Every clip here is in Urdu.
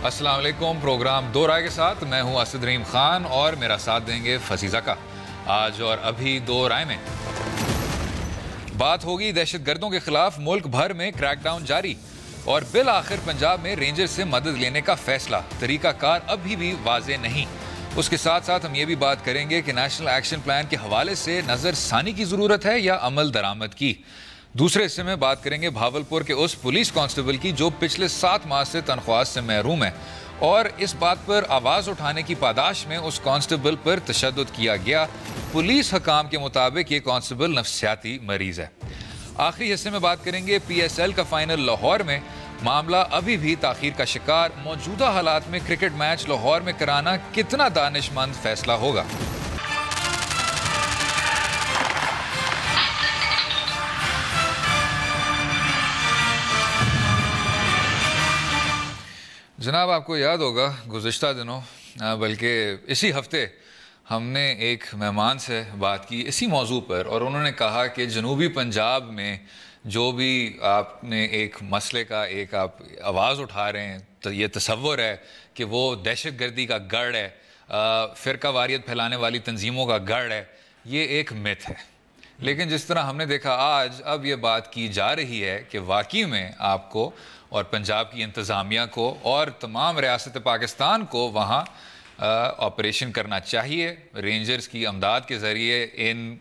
السلام علیکم. پروگرام دو رائے کے ساتھ میں ہوں اسد رحیم خان اور میرا ساتھ دیں گے فزیزہ کا. آج اور ابھی دو رائے میں بات ہوگی دہشت گردوں کے خلاف ملک بھر میں کریک ڈاؤن جاری اور بالآخر پنجاب میں رینجر سے مدد لینے کا فیصلہ. طریقہ کار ابھی بھی واضح نہیں. اس کے ساتھ ساتھ ہم یہ بھی بات کریں گے کہ نیشنل ایکشن پلان کے حوالے سے نظر ثانی کی ضرورت ہے یا عمل درآمد کی. دوسرے حصے میں بات کریں گے بھاولپور کے اس پولیس کانسٹیبل کی جو پچھلے 7 ماہ سے تنخواہ سے محروم ہے اور اس بات پر آواز اٹھانے کی پاداش میں اس کانسٹیبل پر تشدد کیا گیا. پولیس حکام کے مطابق یہ کانسٹیبل نفسیاتی مریض ہے. آخری حصے میں بات کریں گے پی ایس ایل کا فائنل لاہور میں. معاملہ ابھی بھی تاخیر کا شکار. موجودہ حالات میں کرکٹ میچ لاہور میں کرانا کتنا دانش مند فیصلہ ہوگا؟ جناب آپ کو یاد ہوگا گزشتہ دنوں بلکہ اسی ہفتے ہم نے ایک مہمان سے بات کی اسی موضوع پر اور انہوں نے کہا کہ جنوبی پنجاب میں جو بھی آپ نے ایک مسئلے کا ایک آپ آواز اٹھا رہے ہیں تو یہ تصور ہے کہ وہ دہشت گردی کا گڑھ ہے, فرقہ واریت پھیلانے والی تنظیموں کا گڑھ ہے. یہ ایک مت ہے. لیکن جس طرح ہم نے دیکھا آج اب یہ بات کی جا رہی ہے کہ واقعی میں آپ کو اور پنجاب کی انتظامیہ کو اور تمام ریاست پاکستان کو وہاں آپریشن کرنا چاہیے. رینجرز کی امداد کے ذریعے ان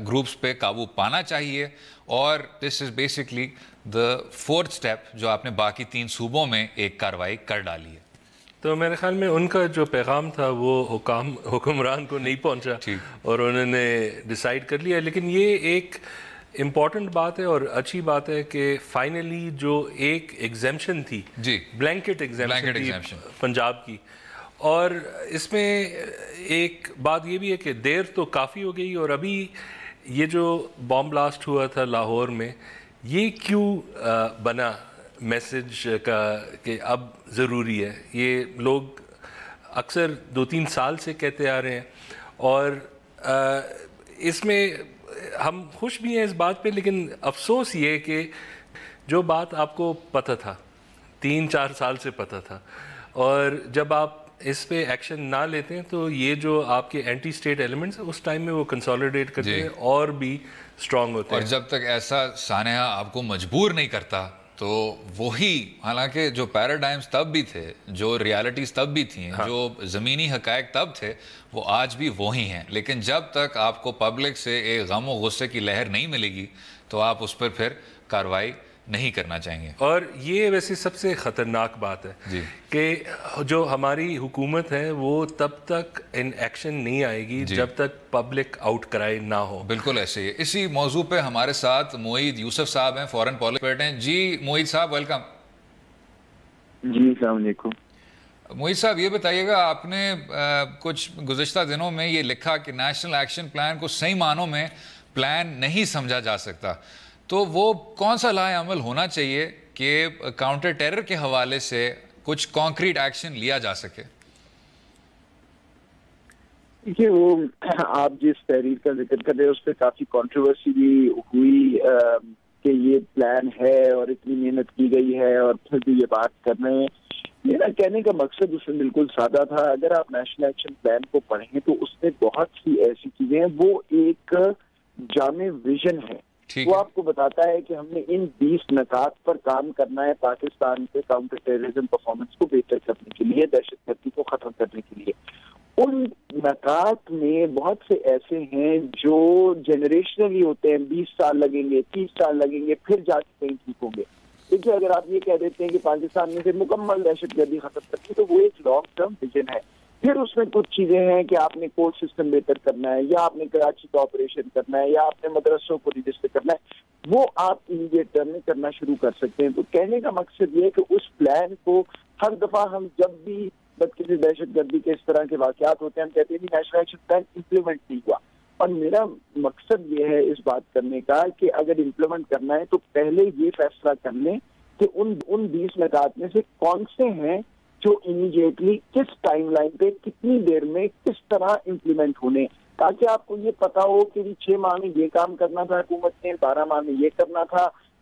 گروپس پہ قابو پانا چاہیے اور دس is basically the 4th step جو آپ نے باقی 3 صوبوں میں ایک کارروائی کر ڈالی ہے. تو میرے خیال میں ان کا جو پیغام تھا وہ حکمران کو نہیں پہنچا اور انہوں نے ڈیسائیڈ کر لیا. لیکن یہ ایک امپورٹنٹ بات ہے اور اچھی بات ہے کہ فائنلی جو ایک ایگزیمپشن تھی بلینکٹ ایگزیمپشن تھی پنجاب کی, اور اس میں ایک بات یہ بھی ہے کہ دیر تو کافی ہو گئی اور ابھی یہ جو بام بلاسٹ ہوا تھا لاہور میں یہ کیوں بنا میسج کا کہ اب ضروری ہے. یہ لوگ اکثر 2-3 سال سے کہتے آ رہے ہیں اور اس میں ہم خوش بھی ہیں اس بات پہ, لیکن افسوس یہ کہ جو بات آپ کو پتہ تھا 3-4 سال سے پتہ تھا اور جب آپ اس پہ ایکشن نہ لیتے ہیں تو یہ جو آپ کے اینٹی اسٹیٹ ایلیمنٹس ہیں اس ٹائم میں وہ کنسولیڈیٹ کرتے ہیں اور بھی اسٹرانگ ہوتے ہیں. اور جب تک ایسا سانحہ آپ کو مجبور نہیں کرتا تو وہی, حالانکہ جو پیراڈائمز تب بھی تھے, جو ریالٹیز تب بھی تھیں, جو زمینی حقائق تب تھے, وہ آج بھی وہی ہیں. لیکن جب تک آپ کو پبلک سے ایک غم و غصے کی لہر نہیں ملے گی تو آپ اس پر پھر کارروائی نہیں کرنا چاہیں گے. اور یہ ویسے سب سے خطرناک بات ہے کہ جو ہماری حکومت ہے وہ تب تک ان ایکشن نہیں آئے گی جب تک پبلک آؤٹ کرائے نہ ہو. بالکل ایسے ہی. اسی موضوع پہ ہمارے ساتھ معید یوسف صاحب ہیں, فورن پالیسی ایکسپرٹ ہیں. جی معید صاحب ویلکم. جی السلام علیکم. معید صاحب یہ بتائیے گا, آپ نے کچھ گزشتہ دنوں میں یہ لکھا کہ نیشنل ایکشن پلان کو صحیح معنوں میں پلان نہیں سمجھا جا سکتا, تو وہ کون سا لائحہ عمل ہونا چاہیے کہ کاؤنٹر ٹیرر کے حوالے سے کچھ کانکریٹ ایکشن لیا جا سکے؟ دیکھیے وہ آپ جس تحریر کا ذکر کر رہے ہیں اس پہ کافی کنٹروورسی بھی ہوئی کہ یہ پلان ہے اور اتنی محنت کی گئی ہے اور پھر بھی یہ بات کر رہے ہیں. میرا کہنے کا مقصد اس میں بالکل سادہ تھا. اگر آپ نیشنل ایکشن پلان کو پڑھیں تو اس میں بہت سی ایسی چیزیں ہیں, وہ ایک جامع ویژن ہے. وہ آپ کو بتاتا ہے کہ ہم نے ان 20 نکات پر کام کرنا ہے پاکستان کے کاؤنٹر ٹیررزم پرفارمنس کو بہتر کرنے کے لیے, دہشت گردی کو ختم کرنے کے لیے. ان نکات میں بہت سے ایسے ہیں جو جنریشنلی ہوتے ہیں, 20 سال لگیں گے, 30 سال لگیں گے, پھر جا کے کہیں ٹھیک ہوں گے. دیکھیے اگر آپ یہ کہہ دیتے ہیں کہ پاکستان میں سے مکمل دہشت گردی ختم کرنی تو وہ ایک لانگ ٹرم ویژن ہے. پھر اس میں کچھ چیزیں ہیں کہ آپ نے کورٹ سسٹم بہتر کرنا ہے, یا آپ نے کراچی کا آپریشن کرنا ہے, یا آپ نے مدرسوں کو رجسٹر کرنا ہے. وہ آپ امیڈیٹ ٹرم میں کرنا شروع کر سکتے ہیں. تو کہنے کا مقصد یہ ہے کہ اس پلان کو ہر دفعہ ہم جب بھی کسی دہشت گردی کے اس طرح کے واقعات ہوتے ہیں ہم کہتے ہیں کہ نیشنل ایکشن پلان امپلیمنٹ نہیں ہوا. اور میرا مقصد یہ ہے اس بات کرنے کا کہ اگر امپلیمنٹ کرنا ہے تو پہلے یہ فیصلہ کر لیں کہ ان 20 نکات میں سے کون سے ہیں جو امیڈیٹلی کس ٹائم لائن پہ کتنی دیر میں کس طرح امپلیمنٹ ہونے, تاکہ آپ کو یہ پتا ہو کہ 6 ماہ میں یہ کام کرنا تھا حکومت نے, 12 ماہ میں یہ کرنا تھا,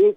1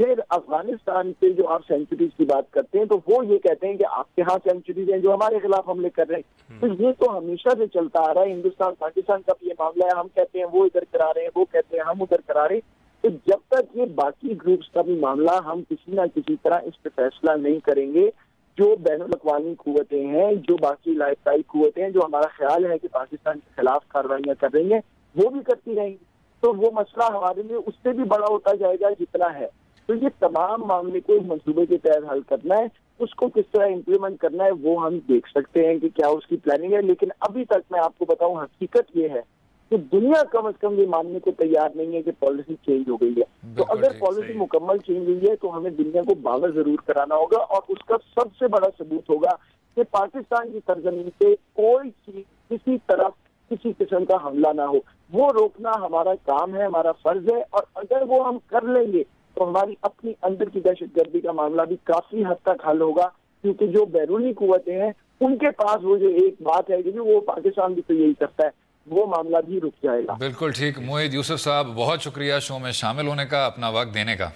پھر افغانستان پہ جو آپ سینچریز کی بات کرتے ہیں تو وہ یہ کہتے ہیں کہ آپ کے ہاں سینچریز ہیں جو ہمارے خلاف حملے کر رہے ہیں. تو یہ تو ہمیشہ سے چلتا آ رہا ہے. ہندوستان پاکستان کا بھی یہ معاملہ ہے, ہم کہتے ہیں وہ ادھر کرا رہے ہیں, وہ کہتے ہیں ہم ادھر کرا رہے ہیں. تو جب تک یہ باقی گروپس کا بھی معاملہ ہم کسی نہ کسی طرح اس پہ فیصلہ نہیں کریں گے, جو بین الاقوامی قوتیں ہیں, جو باقی علاقائی قوتیں ہیں جو ہمارا خیال ہے کہ پاکستان کے خلاف کارروائیاں کر رہی ہیں, وہ بھی کرتی رہیں گی, تو وہ مسئلہ ہمارے لیے اس سے بھی بڑا ہوتا جائے گا جتنا ہے. تو یہ تمام معاملے کو منصوبے کے تحت حل کرنا ہے. اس کو کس طرح امپلیمنٹ کرنا ہے وہ ہم دیکھ سکتے ہیں کہ کیا اس کی پلاننگ ہے. لیکن ابھی تک میں آپ کو بتاؤں, حقیقت یہ ہے کہ دنیا کم از کم یہ ماننے کو تیار نہیں ہے کہ پالیسی چینج ہو گئی ہے. تو اگر پالیسی مکمل چینج ہوئی ہے تو ہمیں دنیا کو باور ضرور کرانا ہوگا, اور اس کا سب سے بڑا ثبوت ہوگا کہ پاکستان کی سرزمین پہ کوئی چیز کسی طرف کسی قسم کا حملہ نہ ہو. وہ روکنا ہمارا کام ہے, ہمارا فرض ہے. اور اگر وہ ہم کر لیں گے تو ہماری اپنی اندر کی دہشت گردی کا معاملہ بھی کافی حد تک حل ہوگا, کیونکہ جو بیرونی قوتیں ہیں ان کے پاس وہ جو ایک بات ہے کہ وہ پاکستان بھی تو یہی کرتا ہے, وہ معاملہ بھی رک جائے گا. بالکل ٹھیک. موحد یوسف صاحب, بہت شکریہ شو میں شامل ہونے کا, اپنا وقت دینے کا.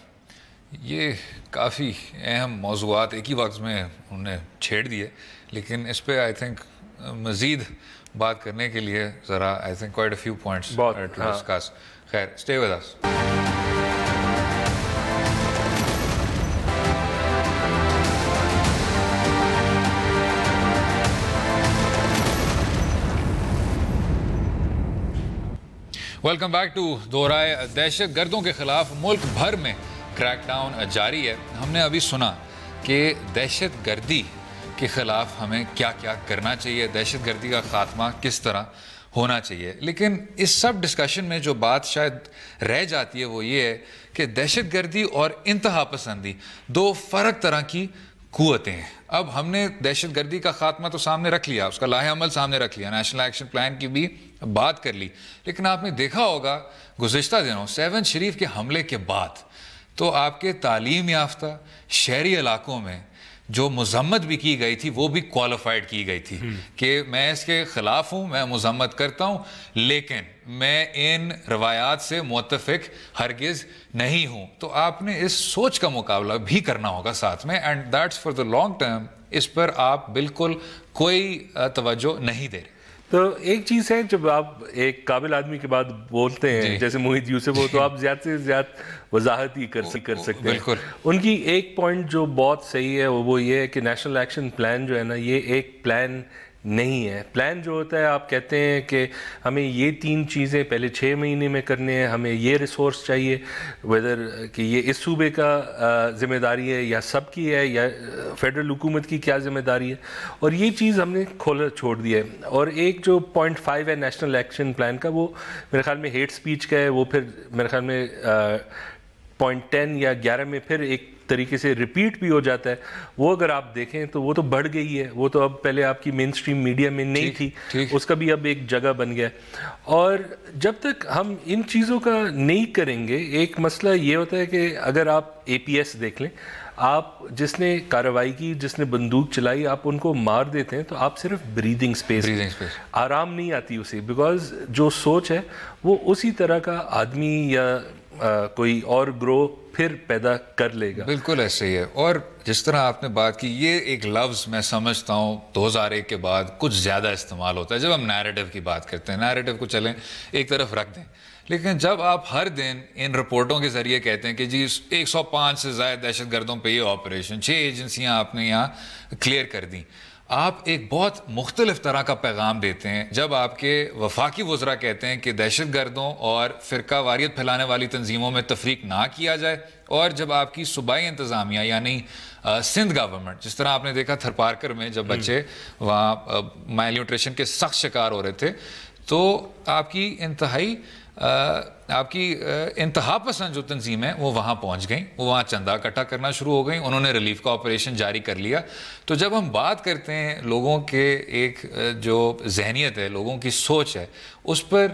یہ کافی اہم موضوعات ایک ہی وقت میں انہوں نے چھیڑ دیے, لیکن اس پہ آئی تھنک مزید بات کرنے کے لیے ذرا I think quite a few points to discuss. خیر, stay with us. Welcome back to دو رائے. دہشت گردوں کے خلاف ملک بھر میں کریک ڈاؤن جاری ہے. ہم نے ابھی سنا کہ دہشت گردی کے خلاف ہمیں کیا کیا کرنا چاہیے, دہشت گردی کا خاتمہ کس طرح ہونا چاہیے. لیکن اس سب ڈسکشن میں جو بات شاید رہ جاتی ہے وہ یہ ہے کہ دہشت گردی اور انتہا پسندی دو فرق طرح کی قوتیں ہیں. اب ہم نے دہشت گردی کا خاتمہ تو سامنے رکھ لیا, اس کا لاہ عمل سامنے رکھ لیا, نیشنل ایکشن پلان کی بھی بات کر لی. لیکن آپ نے دیکھا ہوگا گزشتہ دنوں 7 شریف کے حملے کے بعد تو آپ کے تعلیم یافتہ شہری علاقوں میں جو مذمت بھی کی گئی تھی وہ بھی کوالیفائڈ کی گئی تھی کہ میں اس کے خلاف ہوں, میں مذمت کرتا ہوں, لیکن میں ان روایات سے متفق ہرگز نہیں ہوں. تو آپ نے اس سوچ کا مقابلہ بھی کرنا ہوگا ساتھ میں, and that's for the long term. اس پر آپ بالکل کوئی توجہ نہیں دے رہے. تو ایک چیز ہے, جب آپ ایک قابل آدمی کے بعد بولتے ہیں جیسے موحد یوسف ہو, تو آپ زیادہ سے زیادہ وضاحت ہی کر سکتے ہیں. ان کی ایک پوائنٹ جو بہت صحیح ہے وہ یہ ہے کہ نیشنل ایکشن پلان جو ہے نا, یہ ایک پلان نہیں ہے. پلان جو ہوتا ہے, آپ کہتے ہیں کہ ہمیں یہ 3 چیزیں پہلے 6 مہینے میں کرنے ہیں, ہمیں یہ ریسورس چاہیے, ویدر کہ یہ اس صوبے کا ذمہ داری ہے یا سب کی ہے یا فیڈرل حکومت کی کیا ذمہ داری ہے, اور یہ چیز ہم نے کھولا چھوڑ دیا ہے. اور ایک جو پوائنٹ 5 ہے نیشنل ایکشن پلان کا, وہ میرے خیال میں ہیٹ سپیچ کا ہے. وہ پھر میرے خیال میں پوائنٹ 10 یا 11 میں پھر ایک طریقے سے ریپیٹ بھی ہو جاتا ہے. وہ اگر آپ دیکھیں تو وہ تو بڑھ گئی ہے, وہ تو اب پہلے آپ کی مین سٹریم میڈیا میں نہیں تھی, اس کا بھی اب ایک جگہ بن گیا. اور جب تک ہم ان چیزوں کا نہیں کریں گے, ایک مسئلہ یہ ہوتا ہے کہ اگر آپ اے پی ایس دیکھ لیں, آپ جس نے کارروائی کی, جس نے بندوق چلائی, آپ ان کو مار دیتے ہیں تو آپ صرف بریدنگ سپیس آرام نہیں آتی اسے, بیکاز جو سوچ ہے وہ اسی طرح کا آدمی یا کوئی اور گروہ پھر پیدا کر لے گا. بالکل ایسے ہی ہے. اور جس طرح آپ نے بات کی, یہ ایک لفظ میں سمجھتا ہوں 2001 کے بعد کچھ زیادہ استعمال ہوتا ہے جب ہم نیریٹو کی بات کرتے ہیں. نیریٹو کو چلیں ایک طرف رکھ دیں, لیکن جب آپ ہر دن ان رپورٹوں کے ذریعے کہتے ہیں کہ جی 105 سے زائد دہشت گردوں پہ یہ آپریشن, 6 ایجنسیاں آپ نے یہاں کلیئر کر دیں, آپ ایک بہت مختلف طرح کا پیغام دیتے ہیں. جب آپ کے وفاقی وزراء کہتے ہیں کہ دہشت گردوں اور فرقہ واریت پھیلانے والی تنظیموں میں تفریق نہ کیا جائے, اور جب آپ کی صوبائی انتظامیہ یعنی سندھ گورنمنٹ, جس طرح آپ نے دیکھا تھرپارکر میں جب بچے وہاں مائل نیوٹریشن کے سخت شکار ہو رہے تھے, تو آپ کی انتہا پسند جو تنظیمیں وہ وہاں پہنچ گئیں, وہ وہاں چندہ اکٹھا کرنا شروع ہو گئیں, انہوں نے ریلیف کا آپریشن جاری کر لیا. تو جب ہم بات کرتے ہیں لوگوں کے ایک جو ذہنیت ہے, لوگوں کی سوچ ہے, اس پر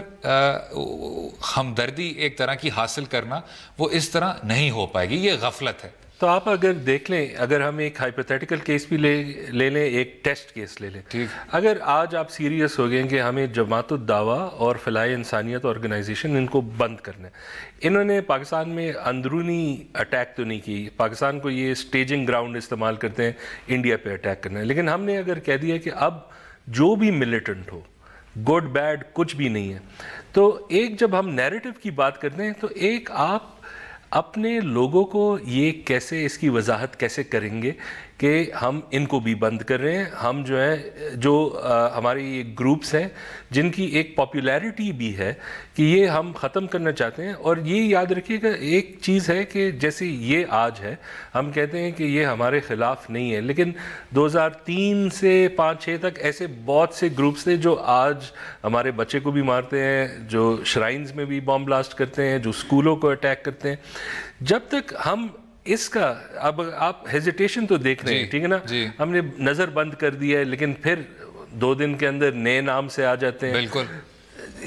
ہمدردی ایک طرح کی حاصل کرنا وہ اس طرح نہیں ہو پائے گی. یہ غفلت ہے. تو آپ اگر دیکھ لیں, اگر ہم ایک ہائپوتھیٹیکل کیس بھی لے لیں, ایک ٹیسٹ کیس لے لیں, اگر آج آپ سیریس ہو گئے کہ ہمیں جماعت الدعوہ اور فلاح انسانیت آرگنائزیشن ان کو بند کرنا ہے, انہوں نے پاکستان میں اندرونی اٹیک تو نہیں کی, پاکستان کو یہ اسٹیجنگ گراؤنڈ استعمال کرتے ہیں انڈیا پہ اٹیک کرنا ہے, لیکن ہم نے اگر کہہ دیا کہ اب جو بھی ملیٹنٹ ہو, گڈ بیڈ کچھ بھی نہیں ہے, تو ایک جب ہم نیریٹو کی بات کرتے ہیں تو ایک آپ اپنے لوگوں کو یہ کیسے, اس کی وضاحت کیسے کریں گے کہ ہم ان کو بھی بند کر رہے ہیں, ہم جو ہے جو ہماری یہ گروپس ہیں جن کی ایک پاپولیرٹی بھی ہے کہ یہ ہم ختم کرنا چاہتے ہیں. اور یہ یاد رکھیے گا ایک چیز ہے کہ جیسے یہ آج ہے ہم کہتے ہیں کہ یہ ہمارے خلاف نہیں ہے, لیکن 2003 سے 5-6 تک ایسے بہت سے گروپس تھے جو آج ہمارے بچے کو بھی مارتے ہیں, جو شرائنز میں بھی بام بلاسٹ کرتے ہیں, جو اسکولوں کو اٹیک کرتے ہیں. جب تک ہم اس کا, اب آپ ہیزیٹیشن تو دیکھ رہے ہیں, ٹھیک ہے نا, ہم نے نظر بند کر دیا ہے لیکن پھر 2 دن کے اندر نئے نام سے آ جاتے ہیں. بالکل,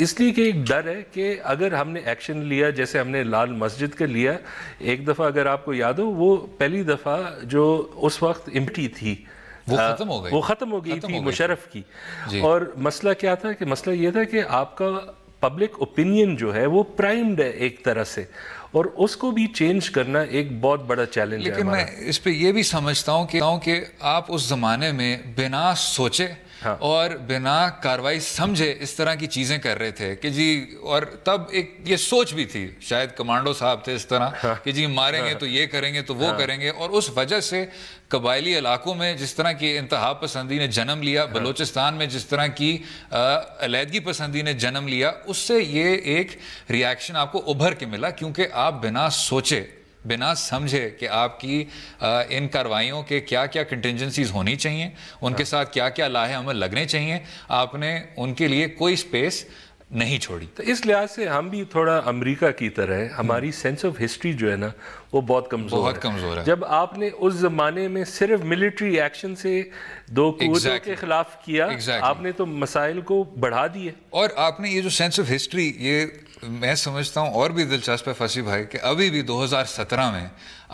اس لیے کہ ایک ڈر ہے کہ اگر ہم نے ایکشن لیا جیسے ہم نے لال مسجد کا لیا, ایک دفعہ اگر آپ کو یاد ہو وہ پہلی دفعہ جو اس وقت امٹی تھی وہ ختم ہو گئی تھی مشرف کی, اور مسئلہ کیا تھا کہ مسئلہ یہ تھا کہ آپ کا پبلک اوپینین جو ہے وہ پرائمڈ ہے ایک طرح سے, اور اس کو بھی چینج کرنا ایک بہت بڑا چیلنج ہے. لیکن میں اس پہ یہ بھی سمجھتا ہوں کہ آپ اس زمانے میں بنا سوچے اور بنا کاروائی سمجھے اس طرح کی چیزیں کر رہے تھے کہ جی, اور تب ایک یہ سوچ بھی تھی, شاید کمانڈو صاحب تھے اس طرح کہ جی ماریں گے تو یہ کریں گے تو وہ کریں گے, اور اس وجہ سے قبائلی علاقوں میں جس طرح کی انتہا پسندی نے جنم لیا, بلوچستان میں جس طرح کی علیحدگی پسندی نے جنم لیا, اس سے یہ ایک ریاکشن آپ کو ابھر کے ملا, کیونکہ آپ بنا سوچے بنا سمجھے کہ آپ کی ان کاروائیوں کے کیا کیا کنٹینجنسیز ہونی چاہیے, ان کے ساتھ کیا کیا لاہے عمل لگنے چاہیے, آپ نے ان کے لیے کوئی سپیس نہیں چھوڑی. تو اس لحاظ سے ہم بھی تھوڑا امریکہ کی طرح ہے, ہماری سینس آف ہسٹری جو ہے نا وہ بہت کمزور ہے. جب آپ نے اس زمانے میں صرف ملٹری ایکشن سے 2 قوتوں کے خلاف کیا, آپ نے تو مسائل کو بڑھا دیے. اور آپ نے یہ جو سینس آف ہسٹری, یہ میں سمجھتا ہوں اور بھی دلچسپ ہے فصیح بھائی کہ ابھی بھی 2017 میں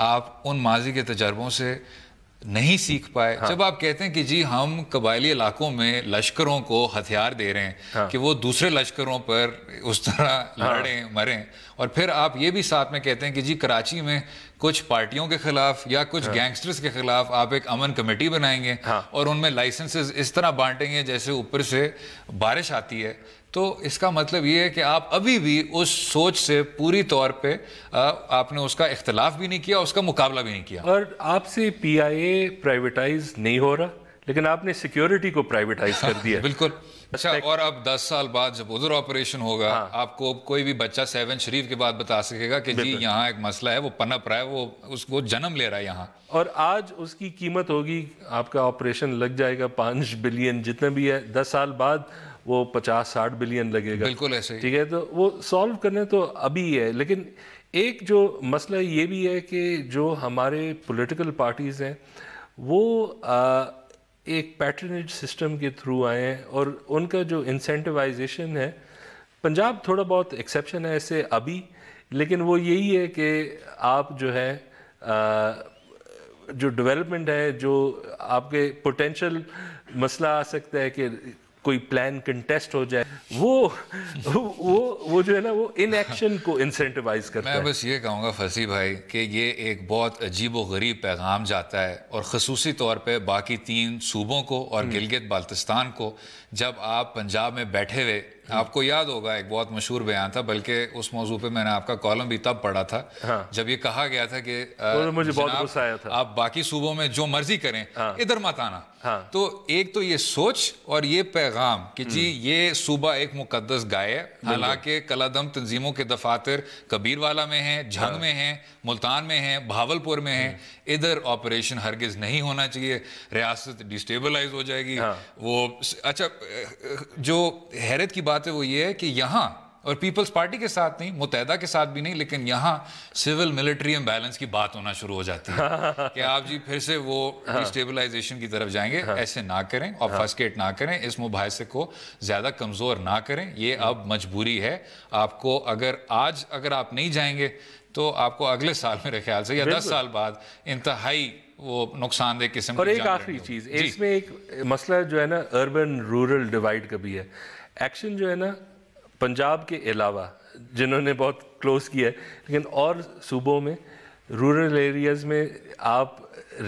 آپ ان ماضی کے تجربوں سے نہیں سیکھ پائے. جب آپ کہتے ہیں کہ جی ہم قبائلی علاقوں میں لشکروں کو ہتھیار دے رہے ہیں کہ وہ دوسرے لشکروں پر اس طرح لڑیں مریں, اور پھر آپ یہ بھی ساتھ میں کہتے ہیں کہ جی کراچی میں کچھ پارٹیوں کے خلاف یا کچھ گینگسٹرز کے خلاف آپ ایک امن کمیٹی بنائیں گے اور ان میں لائسنسز اس طرح بانٹیں گے جیسے اوپر سے بارش آتی ہے, تو اس کا مطلب یہ ہے کہ آپ ابھی بھی اس سوچ سے پوری طور پہ آپ نے اس کا اختلاف بھی نہیں کیا, اس کا مقابلہ بھی نہیں کیا. اور آپ سے PIA پرائیویٹائز نہیں ہو رہا, لیکن آپ نے سیکیورٹی کو پرائیویٹائز کر دیا. بالکل. اچھا, اور اب 10 سال بعد جب ادھر آپریشن ہوگا, آپ کو کوئی بھی بچہ 7 شریف کے بعد بتا سکے گا کہ جی یہاں ایک مسئلہ ہے, وہ پنپ رہا ہے, وہ جنم لے رہا ہے یہاں. اور آج اس کی قیمت ہوگی, آپ کا آپریشن لگ جائے گا 5 بلین جتنا بھی ہے, 10 سال بعد وہ 50-60 بلین لگے گا. بالکل ایسے ہی, ٹھیک ہے. تو وہ سالو کرنے تو ابھی ہے, لیکن ایک جو مسئلہ یہ بھی ہے کہ جو ہمارے پولیٹیکل پارٹیز ہیں وہ ایک پیٹرنیج سسٹم کے تھرو آئے ہیں, اور ان کا جو انسینٹیوائزیشن ہے, پنجاب تھوڑا بہت ایکسیپشن ہے ایسے ابھی, لیکن وہ یہی ہے کہ آپ جو ہے جو ڈیولپمنٹ ہے, جو آپ کے پوٹینشیل مسئلہ آ سکتا ہے کہ کوئی پلان کنٹیسٹ ہو جائے, وہ جو ہے نا وہ ان ایکشن کو انسینٹیوائز کرتا ہے. میں بس یہ کہوں گا فصیح بھائی کہ یہ ایک بہت عجیب و غریب پیغام جاتا ہے, اور خصوصی طور پہ باقی 3 صوبوں کو اور گلگت بالتستان کو. جب آپ پنجاب میں بیٹھے ہوئے, آپ کو یاد ہوگا ایک بہت مشہور بیان تھا, بلکہ اس موضوع پہ میں نے آپ کا کالم بھی تب پڑھا تھا جب یہ کہا گیا تھا کہ مجھے بہت غصہ آیا تھا, آپ باقی صوبوں میں جو مرضی کریں, ادھر مت آنا. تو ایک تو یہ سوچ اور یہ پیغام کہ جی یہ صوبہ ایک مقدس گائے ہے, حالانکہ کلادم تنظیموں کے دفاتر کبیر والا میں ہیں, جھنگ میں ہیں, ملتان میں ہیں, بہاولپور میں ہیں, ادھر آپریشن ہرگز نہیں ہونا چاہیے, ریاست ڈیسٹیبلائز ہو جائے گی. وہ اچھا, جو حیرت کی بات ہے وہ یہ ہے کہ یہاں اور پیپلز پارٹی کے ساتھ نہیں, متحدہ کے ساتھ بھی نہیں, لیکن یہاں سول ملٹری امبیلنس کی بات ہونا شروع ہو جاتی ہے کہ آپ جی پھر سے وہ ڈیسٹیبلائزیشن کی طرف جائیں گے. ایسے نہ کریں اور فرسٹریٹ نہ کریں, اس مباحثے کو زیادہ کمزور نہ کریں. یہ اب مجبوری ہے آپ کو. اگر آپ نہیں جائیں گے تو آپ کو اگلے سال میرے خیال سے یا 10 سال بعد انتہائی وہ نقصان دہ قسم. اور ایک آخری چیز اس میں ایک مسئلہ جو ہے نا اربن رورل ڈیوائڈ کا بھی ہے. ایکشن جو ہے نا پنجاب کے علاوہ جنہوں نے بہت کلوز کیا ہے, لیکن اور صوبوں میں رورل ایریاز میں آپ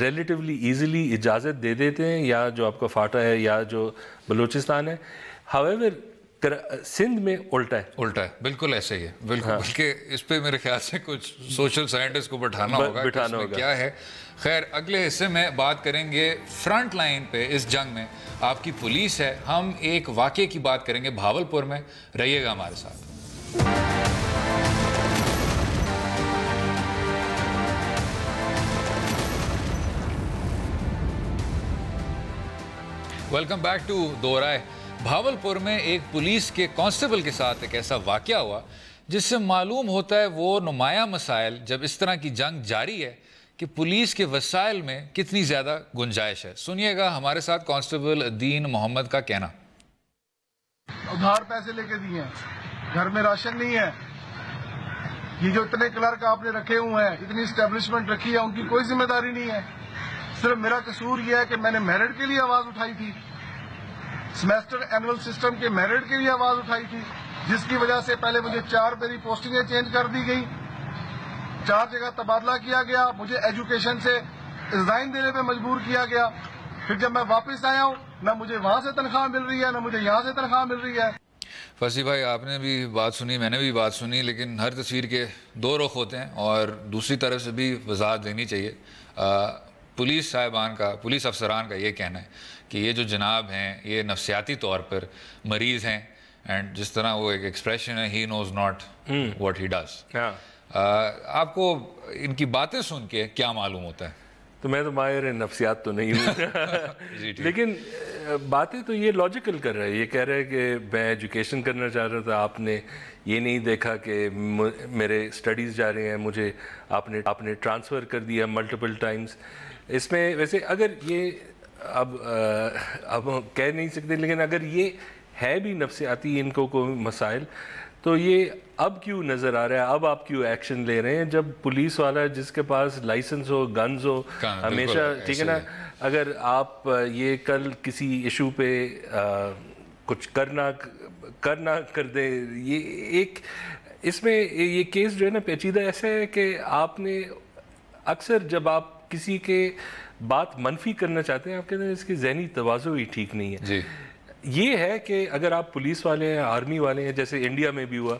ریلیٹیولی ایزیلی اجازت دے دیتے ہیں, یا جو آپ کا فاٹا ہے یا جو بلوچستان ہے. ہویور سندھ میں الٹا ہے, بالکل ایسے ہی ہے, بالکل. بلکہ اس پہ میرے خیال سے کچھ سوشل سائنٹسٹ کو بٹھانا ہوگا کیا ہے. خیر, اگلے حصے میں بات کریں گے فرنٹ لائن پہ اس جنگ میں آپ کی پولیس ہے. ہم ایک واقعے کی بات کریں گے بھاولپور میں. رہیے گا ہمارے ساتھ. ویلکم بیک ٹو دو رائے. بھاولپور میں ایک پولیس کے کانسٹیبل کے ساتھ ایک ایسا واقعہ ہوا جس سے معلوم ہوتا ہے وہ نمایاں مسائل جب اس طرح کی جنگ جاری ہے کہ پولیس کے وسائل میں کتنی زیادہ گنجائش ہے. سنیے گا ہمارے ساتھ کانسٹیبل دین محمد کا کہنا. ادھار پیسے لے کے دیے ہیں, گھر میں راشن نہیں ہے. یہ جو اتنے کلرک آپ نے رکھے ہوئے ہیں, اتنی اسٹیبلشمنٹ رکھی ہے, ان کی کوئی ذمہ داری نہیں ہے. صرف میرا قصور یہ ہے کہ میں نے میرٹ کے لیے آواز اٹھائی تھی, سیمیسٹر اینول سسٹم کے میرٹ کے لیے آواز اٹھائی تھی, جس کی وجہ سے پہلے مجھے 4 میری پوسٹنگیں چینج کر دی گئی, 4 جگہ تبادلہ کیا گیا, مجھے ایجوکیشن سے ریزائن دینے پہ مجبور کیا گیا. پھر جب میں واپس آیا ہوں, نہ مجھے وہاں سے تنخواہ مل رہی ہے, نہ مجھے یہاں سے تنخواہ مل رہی ہے. فصیح بھائی, آپ نے بھی بات سنی, میں نے بھی بات سنی, لیکن ہر تصویر کے 2 رخ ہوتے ہیں اور دوسری طرف سے بھی وضاحت دینی چاہیے. پولیس صاحبان کا, پولیس افسران کا یہ کہنا ہے کہ یہ جو جناب ہیں یہ نفسیاتی طور پر مریض ہیں, اینڈ جس طرح وہ ایک ایکسپریشن ہے, ہی نوز ناٹ واٹ ہی ڈز. آپ کو ان کی باتیں سن کے کیا معلوم ہوتا ہے؟ تو میں تو ماہر نفسیات تو نہیں ہوں, لیکن باتیں تو یہ لاجیکل کر رہا ہے. یہ کہہ رہا ہے کہ میں ایجوکیشن کرنا چاہ رہا تھا, آپ نے یہ نہیں دیکھا کہ میرے اسٹڈیز جا رہے ہیں, مجھے آپ نے ٹرانسفر کر دیا ملٹیپل ٹائمز. اس میں ویسے اگر یہ اب کہہ نہیں سکتے, لیکن اگر یہ ہے بھی نفسیاتی ان کو کوئی مسائل, تو یہ اب کیوں نظر آ رہا ہے, اب آپ کیوں ایکشن لے رہے ہیں جب پولیس والا جس کے پاس لائسنس ہو, گنز ہو ہمیشہ, ٹھیک ہے نا. اگر آپ یہ کل کسی ایشو پہ کچھ کرنا کر دیں, یہ ایک اس میں یہ کیس جو ہے نا پیچیدہ ایسا ہے کہ آپ نے اکثر جب آپ کسی کے بات منفی کرنا چاہتے ہیں, آپ کہتے ہیں اس کی ذہنی توازن ہی ٹھیک نہیں ہے. یہ ہے کہ اگر آپ پولیس والے ہیں, آرمی والے ہیں, جیسے انڈیا میں بھی ہوا,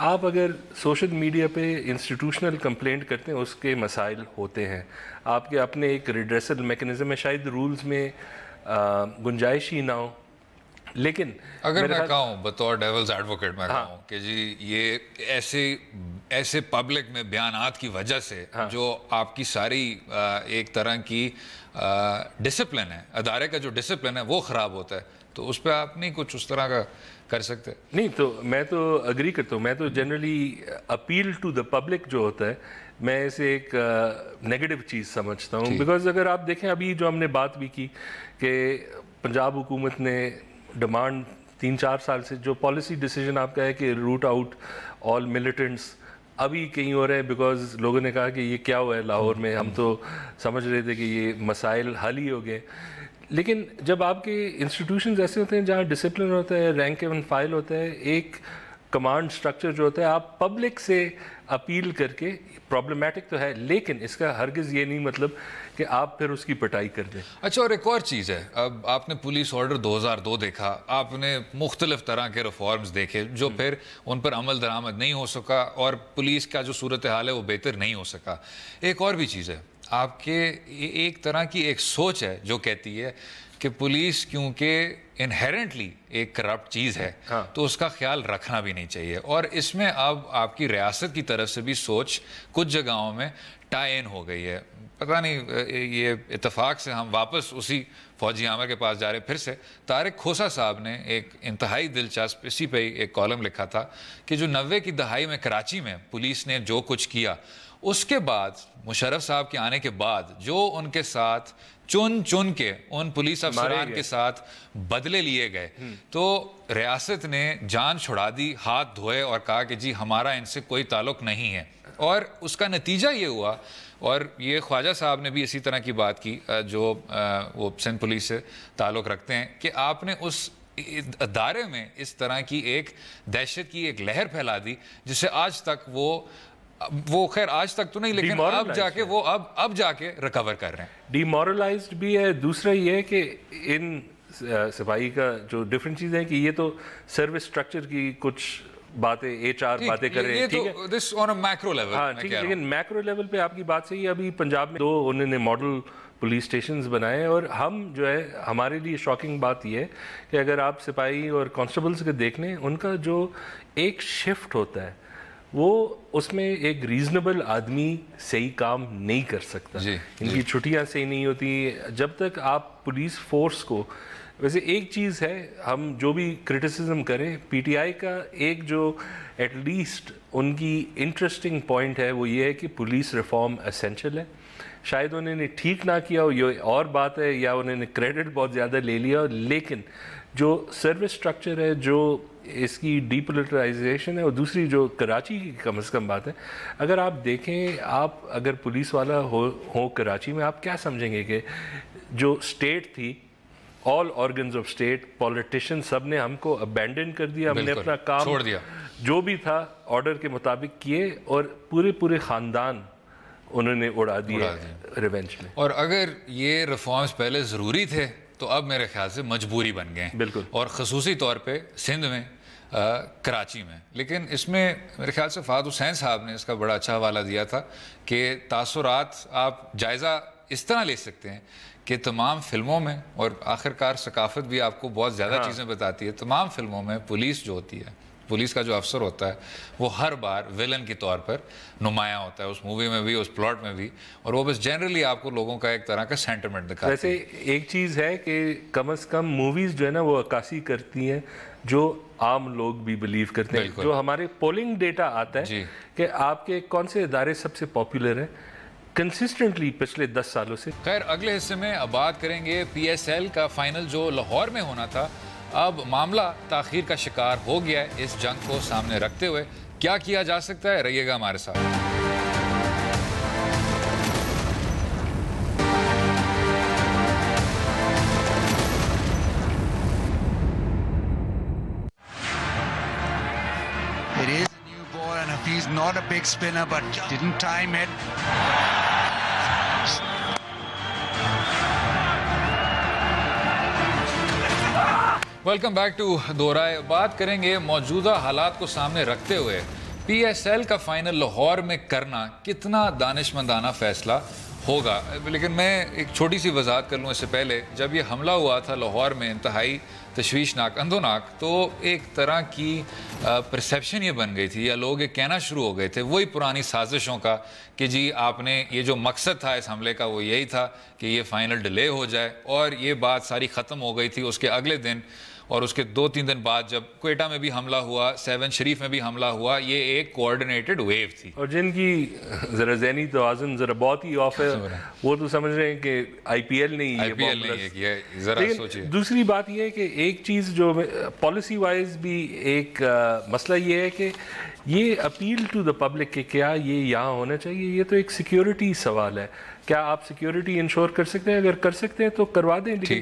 آپ اگر سوشل میڈیا پہ انسٹیٹیوشنل کمپلینٹ کرتے ہیں, اس کے مسائل ہوتے ہیں. آپ کے اپنے ایک ریڈریسل میکنزم ہے, شاید رولز میں گنجائش ہی نہ ہو, لیکن اگر میں کہوں بطور ڈیولز ایڈوکیٹ میں کہوں کہ جی یہ ایسے پبلک میں بیانات کی وجہ سے جو آپ کی ساری ایک طرح کی ڈسپلن ہے, ادارے کا جو ڈسپلن ہے وہ خراب ہوتا ہے, تو اس پہ آپ نہیں کچھ اس طرح کا کر سکتے؟ نہیں, تو میں تو اگری کرتا ہوں. میں تو generally appeal to the public جو ہوتا ہے, میں اسے ایک نیگیٹو چیز سمجھتا ہوں. بیکاز اگر آپ دیکھیں ابھی جو ہم نے بات بھی کی کہ پنجاب حکومت نے ڈیمانڈ 3-4 سال سے جو پالیسی ڈیسیجن آپ کا ہے کہ روٹ آؤٹ آل ملیٹنٹس, ابھی کہیں ہو رہے ہیں بیکاز لوگوں نے کہا کہ یہ کیا ہوا ہے لاہور میں, ہم تو سمجھ رہے تھے کہ یہ مسائل حل ہی ہو گئے. لیکن جب آپ کے انسٹیٹیوشنز ایسے ہوتے ہیں جہاں ڈسپلن ہوتا ہے, رینک اینڈ فائل ہوتا ہے, ایک کمانڈ سٹرکچر جو ہوتا ہے, آپ پبلک سے اپیل کر کے, پرابلمٹک تو ہے لیکن اس کا ہرگز یہ نہیں مطلب کہ آپ پھر اس کی پٹائی کر دیں. اچھا, اور ایک اور چیز ہے, اب آپ نے پولیس آرڈر 2002 دیکھا, آپ نے مختلف طرح کے ریفارمز دیکھے جو پھر ان پر عمل درآمد نہیں ہو سکا اور پولیس کا جو صورتحال ہے وہ بہتر نہیں ہو سکا. ایک اور بھی چیز ہے, آپ کے ایک طرح کی ایک سوچ ہے جو کہتی ہے کہ پولیس کیونکہ انہیرنٹلی ایک کرپٹ چیز ہے تو اس کا خیال رکھنا بھی نہیں چاہیے، اور اس میں اب آپ کی ریاست کی طرف سے بھی سوچ کچھ جگہوں میں ٹائی ان ہو گئی ہے. پتہ نہیں یہ اتفاق سے ہم واپس اسی فوجی عامر کے پاس جا رہے ہیں. پھر سے طارق کھوسا صاحب نے ایک انتہائی دلچسپ اسی پہ ایک کالم لکھا تھا کہ جو 90 کی دہائی میں کراچی میں پولیس نے جو کچھ کیا، اس کے بعد مشرف صاحب کے آنے کے بعد جو ان کے ساتھ چن کے ان پولیس افسران کے ساتھ بدلے لیے گئے، تو ریاست نے جان چھڑا دی، ہاتھ دھوئے اور کہا کہ جی ہمارا ان سے کوئی تعلق نہیں ہے. اور اس کا نتیجہ یہ ہوا، اور یہ خواجہ صاحب نے بھی اسی طرح کی بات کی جو وہ سندھ پولیس سے تعلق رکھتے ہیں، کہ آپ نے اس ادارے میں اس طرح کی ایک دہشت کی ایک لہر پھیلا دی جس سے آج تک وہ خیر آج تک تو نہیں لیکن اب جا کے وہ اب جا کے ریکور کر رہے ہیں. ڈی مورلائزڈ بھی ہے. دوسرا یہ ہے کہ ان صفائی کا جو ڈفرنٹ چیز ہے کہ یہ تو سروس سٹرکچر کی کچھ باتیں HR باتیں کر رہے ہیں، ٹھیک ہے، دس آن اے میکرو لیول. ہاں ٹھیک ہے، لیکن میکرو لیول پہ آپ کی بات صحیح ہے. ابھی پنجاب میں 2 انہوں نے ماڈل پولیس اسٹیشنز بنائے، اور ہم جو ہے ہمارے لیے شاکنگ بات یہ ہے کہ اگر آپ سپاہی اور کانسٹیبلز کے دیکھ لیں، ان کا جو ایک شفٹ ہوتا ہے وہ اس میں ایک ریزنیبل آدمی صحیح کام نہیں کر سکتا. ان کی چھٹیاں صحیح نہیں ہوتی جب تک آپ پولیس فورس کو. ویسے ایک چیز ہے، ہم جو بھی کرٹیسزم کریں، PTI کا ایک جو ایٹ لیسٹ ان کی انٹرسٹنگ پوائنٹ ہے وہ یہ ہے کہ پولیس ریفارم اسینشل ہے. شاید انہوں نے ٹھیک نہ کیا ہو، یہ اور بات ہے، یا انہوں نے کریڈٹ بہت زیادہ لے لیا، لیکن جو سروس سٹرکچر ہے، جو اس کی ڈی پولیٹرائزیشن ہے، اور دوسری جو کراچی کی کم از کم بات ہے، اگر آپ دیکھیں، آپ اگر پولیس والا ہو کراچی میں، آپ کیا سمجھیں گے کہ جو اسٹیٹ تھی، آل آرگنز آف اسٹیٹ، پولیٹیشین، سب نے ہم کو ابینڈن کر دیا، ہم نے اپنا کام چھوڑ دیا، جو بھی تھا آرڈر کے مطابق کیے، اور پورے خاندان انہوں نے اڑا دیے ریونج میں. اور اگر یہ ریفارمز پہلے ضروری تھے تو اب میرے خیال سے مجبوری بن گئے. بالکل. اور خصوصی طور پہ سندھ میں، کراچی میں. لیکن اس میں میرے خیال سے فہد حسین صاحب نے اس کا بڑا اچھا حوالہ دیا تھا کہ تاثرات آپ جائزہ اس طرح لے سکتے ہیں کہ تمام فلموں میں، اور آخرکار ثقافت بھی آپ کو بہت زیادہ چیزیں بتاتی ہے، تمام فلموں میں پولیس جو ہوتی ہے، پولیس کا جو افسر ہوتا ہے، وہ ہر بار ویلن کے طور پر نمایاں ہوتا ہے، اس مووی میں بھی، اس پلاٹ میں بھی، اور وہ بس جنرلی آپ کو لوگوں کا ایک طرح کا سینٹیمنٹ دکھاتا ہے. ویسے ایک چیز ہے کہ کم از کم موویز جو ہے نا وہ عکاسی کرتی ہیں جو عام لوگ بھی بلیو کرتے ہیں. جو ہمارے پولنگ ڈیٹا آتا ہے کہ آپ کے کون سے ادارے سب سے پاپولر ہیں کنسسٹنٹلی پچھلے 10 سالوں سے. خیر اگلے حصے میں اب بات کریں گے PSL کا فائنل جو لاہور میں ہونا تھا. اب معاملہ تاخیر کا شکار ہو گیا ہے. اس جنگ کو سامنے رکھتے ہوئے کیا کیا جا سکتا ہے؟ رہیے گا ہمارے ساتھ. It is a new ball, and if he's not a big spinner but didn't time it. Welcome back to دو رائے. بات کریں گے موجودہ حالات کو سامنے رکھتے ہوئے PSL کا فائنل لاہور میں کرنا کتنا دانشمندانہ فیصلہ ہوگا. لیکن میں ایک چھوٹی سی وضاحت کر لوں اس سے پہلے. جب یہ حملہ ہوا تھا لاہور میں انتہائی تشویشناک، اندھوناک، تو ایک طرح کی پرسیپشن یہ بن گئی تھی، یا لوگ یہ کہنا شروع ہو گئے تھے وہی پرانی سازشوں کا کہ جی آپ نے یہ جو مقصد تھا اس حملے کا وہ یہی تھا کہ یہ فائنل ڈیلے ہو جائے. اور یہ بات ساری ختم ہو گئی تھی اس کے اگلے دن، اور اس کے 2-3 دن بعد جب کوئٹہ میں بھی حملہ ہوا، 7 شریف میں بھی حملہ ہوا. یہ ایک کوآرڈینیٹڈ ویو تھی. اور جن کی ذرا ذہنی توازن ذرا بہت ہی آف ہے، وہ تو سمجھ رہے ہیں کہ IPL نہیں ہے. ذرا سوچیے. دوسری بات یہ ہے کہ ایک چیز جو پالیسی وائز بھی ایک مسئلہ یہ ہے کہ یہ اپیل ٹو دا پبلک کہ کیا یہ یہاں ہونا چاہیے. یہ تو ایک سیکیورٹی سوال ہے. کیا آپ سیکیورٹی انشور کر سکتے ہیں؟ اگر کر سکتے ہیں تو کروا دیں. لیکن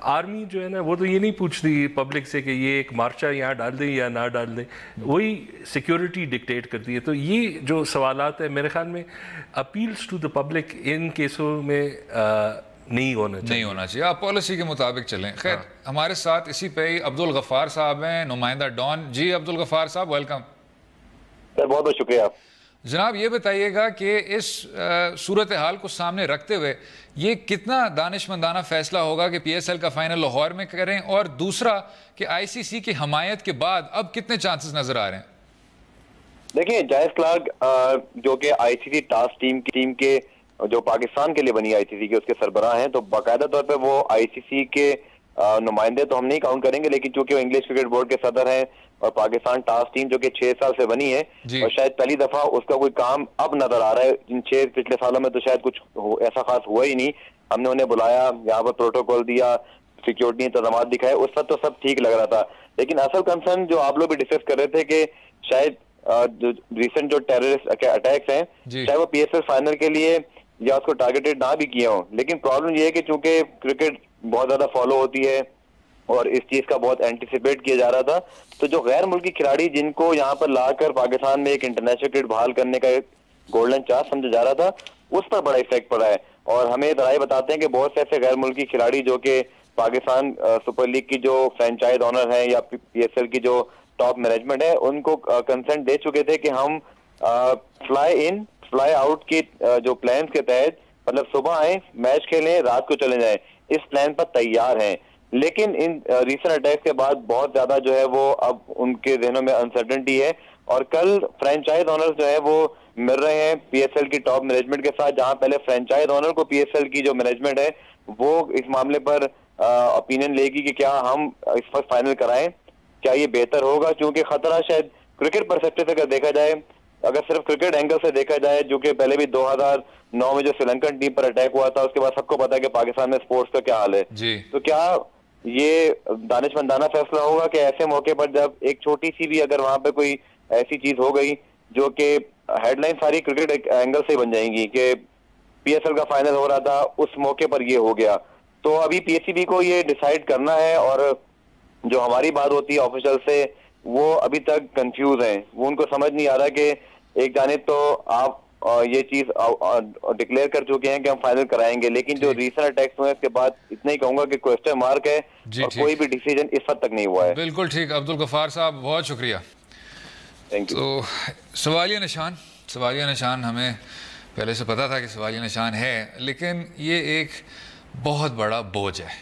آرمی جو ہے نا وہ تو یہ نہیں پوچھتی پبلک سے کہ یہ ایک مارچہ یہاں ڈال دیں یا نہ ڈال دیں، وہی سیکیورٹی ڈکٹیٹ کرتی ہے. تو یہ جو سوالات ہیں میرے خیال میں اپیلز ٹو دا پبلک ان کیسوں میں نہیں ہونا چاہیے. آپ پالیسی کے مطابق چلیں. خیر ہمارے ساتھ اسی پہ ہی عبدالغفار صاحب ہیں، نمائندہ ڈان. جی عبدالغفار صاحب ویلکم. بہت بہت شکریہ. جناب یہ بتائیے گا کہ اس صورتحال کو سامنے رکھتے ہوئے یہ کتنا دانشمندانہ فیصلہ ہوگا کہ پی ایس ایل کا فائنل لاہور میں کریں، اور دوسرا کہ آئی سی سی کی حمایت کے بعد اب کتنے چانسز نظر آ رہے ہیں؟ دیکھیں جائز کلارک جو کہ آئی سی سی ٹاسک ٹیم کے جو پاکستان کے لیے بنی آئی سی سی کے اس کے سربراہ ہیں، تو باقاعدہ طور پہ وہ آئی سی سی کے نمائندے تو ہم نہیں کاؤنٹ کریں گے، لیکن چونکہ وہ انگلش کرکٹ بورڈ کے صدر ہیں اور پاکستان ٹاسک ٹیم جو کہ 6 سال سے بنی ہے اور شاید پہلی دفعہ اس کا کوئی کام اب نظر آ رہا ہے، ان 6 پچھلے سالوں میں تو شاید کچھ ایسا خاص ہوا ہی نہیں. ہم نے انہیں بلایا، یہاں پر پروٹوکول دیا، سیکیورٹی انتظامات دکھائے، اس وقت تو سب ٹھیک لگ رہا تھا. لیکن اصل کنسرن جو آپ لوگ بھی ڈسکس کر رہے تھے کہ شاید ریسنٹ جو ٹیررسٹ اٹیکس ہیں چاہے وہ پی ایس ایل فائنل کے لیے یا اس کو ٹارگیٹڈ نہ بھی کیے ہوں، لیکن پرابلم یہ ہے کہ چونکہ کرکٹ بہت زیادہ فالو ہوتی ہے اور اس چیز کا بہت اینٹیسپیٹ کیا جا رہا تھا، تو جو غیر ملکی کھلاڑی جن کو یہاں پر لا کر پاکستان میں ایک انٹرنیشنل کرکٹ بحال کرنے کا ایک گولڈن چانس سمجھا جا رہا تھا، اس پر بڑا افیکٹ پڑا ہے. اور ہمیں ذرائع بتاتے ہیں کہ بہت سے ایسے غیر ملکی کھلاڑی جو کہ پاکستان سپر لیگ کی جو فرینچائز آنر ہیں یا پی ایس ایل کی جو ٹاپ مینجمنٹ ہے ان کو کنسنٹ دے چکے تھے کہ ہم فلائی ان فلائی آؤٹ کی جو پلانز کے تحت مطلب صبح آئیں میچ کھیلیں رات کو چلے جائیں، اس پلان پر تیار ہیں. لیکن ان ریسنٹ اٹیکس کے بعد بہت زیادہ جو ہے وہ اب ان کے ذہنوں میں انسرٹنٹی ہے، اور کل فرینچائز آنرز جو ہے وہ مل رہے ہیں پی ایس ایل کی ٹاپ مینجمنٹ کے ساتھ، جہاں پہلے فرینچائز آنر کو پی ایس ایل کی جو مینجمنٹ ہے وہ اس معاملے پر اوپینین لے گی کہ کیا ہم اس وقت فائنل کرائیں، کیا یہ بہتر ہوگا. کیونکہ خطرہ شاید کرکٹ پرسپیکٹو سے اگر دیکھا جائے، اگر صرف کرکٹ اینگل سے دیکھا جائے، جو کہ پہلے بھی 2009 میں جو سری لنکن ٹیم پر اٹیک ہوا تھا اس کے بعد سب کو پتا ہے کہ پاکستان میں سپورٹس کا کیا حال ہے، تو کیا یہ دانشمندانہ فیصلہ ہوگا کہ ایسے موقع پر جب ایک چھوٹی سی بھی اگر وہاں پہ کوئی ایسی چیز ہو گئی جو کہ ہیڈ لائن ساری کرکٹ اینگل سے بن جائیں گی کہ پی ایس ایل کا فائنل ہو رہا تھا اس موقع پر یہ ہو گیا، تو ابھی پی ایس سی بی کو یہ ڈیسائیڈ کرنا ہے. اور جو ہماری بات ہوتی ہے آفیشل سے وہ ابھی تک کنفیوز ہیں، وہ ان کو سمجھ نہیں آ رہا کہ ایک جانب تو آپ یہ چیز ڈکلیئر کر چکے ہیں کہ ہم فائنل کرائیں گے، لیکن جو ریسنٹ اٹیکس ہوئے اس کے بعد اتنا ہی کہوں گا کہ کوسچن مارک ہے اور کوئی بھی ڈیسیجن اس حد تک نہیں ہوا ہے. بالکل ٹھیک عبدالغفار صاحب، بہت شکریہ. تو سوالیہ نشان ہمیں پہلے سے پتا تھا کہ سوالیہ نشان ہے، لیکن یہ ایک بہت بڑا بوجھ ہے،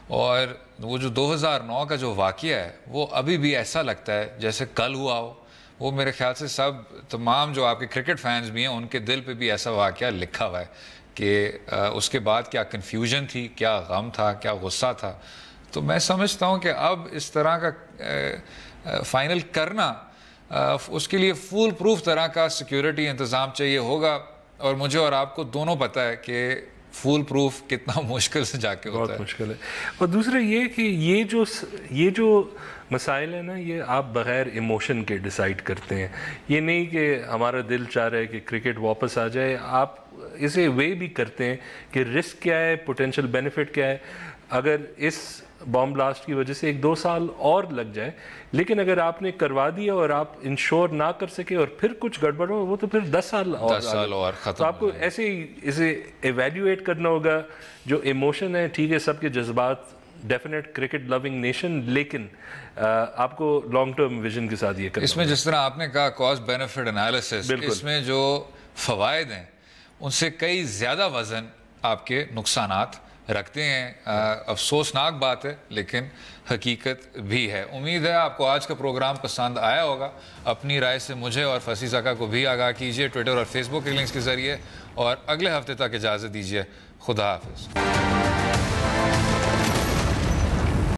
اور وہ جو 2009 کا جو واقعہ ہے وہ ابھی بھی ایسا لگتا ہے جیسے کل ہوا ہو. وہ میرے خیال سے تمام جو آپ کے کرکٹ فینز بھی ہیں ان کے دل پہ بھی ایسا واقعہ لکھا ہوا ہے کہ اس کے بعد کیا کنفیوژن تھی، کیا غم تھا، کیا غصہ تھا. تو میں سمجھتا ہوں کہ اب اس طرح کا فائنل کرنا اس کے لیے فول پروف طرح کا سیکیورٹی انتظام چاہیے ہوگا، اور مجھے اور آپ کو دونوں پتہ ہے کہ فول پروف کتنا مشکل سے جا کے ہوتا ہے. بہت مشکل ہے. اور دوسرا یہ کہ یہ جو مسائل ہیں نا، یہ آپ بغیر ایموشن کے ڈیسائیڈ کرتے ہیں. یہ نہیں کہ ہمارا دل چاہ رہا ہے کہ کرکٹ واپس آ جائے، آپ اسے وے بھی کرتے ہیں کہ رسک کیا ہے، پوٹینشیل بینیفٹ کیا ہے. اگر اس بام بلاسٹ کی وجہ سے 1-2 سال اور لگ جائے، لیکن اگر آپ نے کروا دیا اور آپ انشور نہ کر سکے اور پھر کچھ گڑبڑ ہو، وہ تو پھر 10 سال اور ختم. تو آپ کو ایسے ہی اسے ایویلیویٹ کرنا ہوگا. جو ایموشن ہے ٹھیک ہے، سب کے جذبات، ڈیفینیٹ کرکٹ لوننگ نیشن، لیکن آپ کو لانگ ٹرم ویژن کے ساتھ یہ کرنا. اس میں جس طرح آپ نے کہا کاسٹ بینیفٹ انالیسس، اس میں جو فوائد ہیں ان سے کئی زیادہ وزن آپ کے نقصانات رکھتے ہیں. افسوسناک بات ہے لیکن حقیقت بھی ہے. امید ہے آپ کو آج کا پروگرام پسند آیا ہوگا. اپنی رائے سے مجھے اور فصیح زکا کو بھی آگاہ کیجیے ٹویٹر اور فیس بک کے لنکس کے ذریعے، اور اگلے ہفتے تک اجازت دیجیے. خدا حافظ.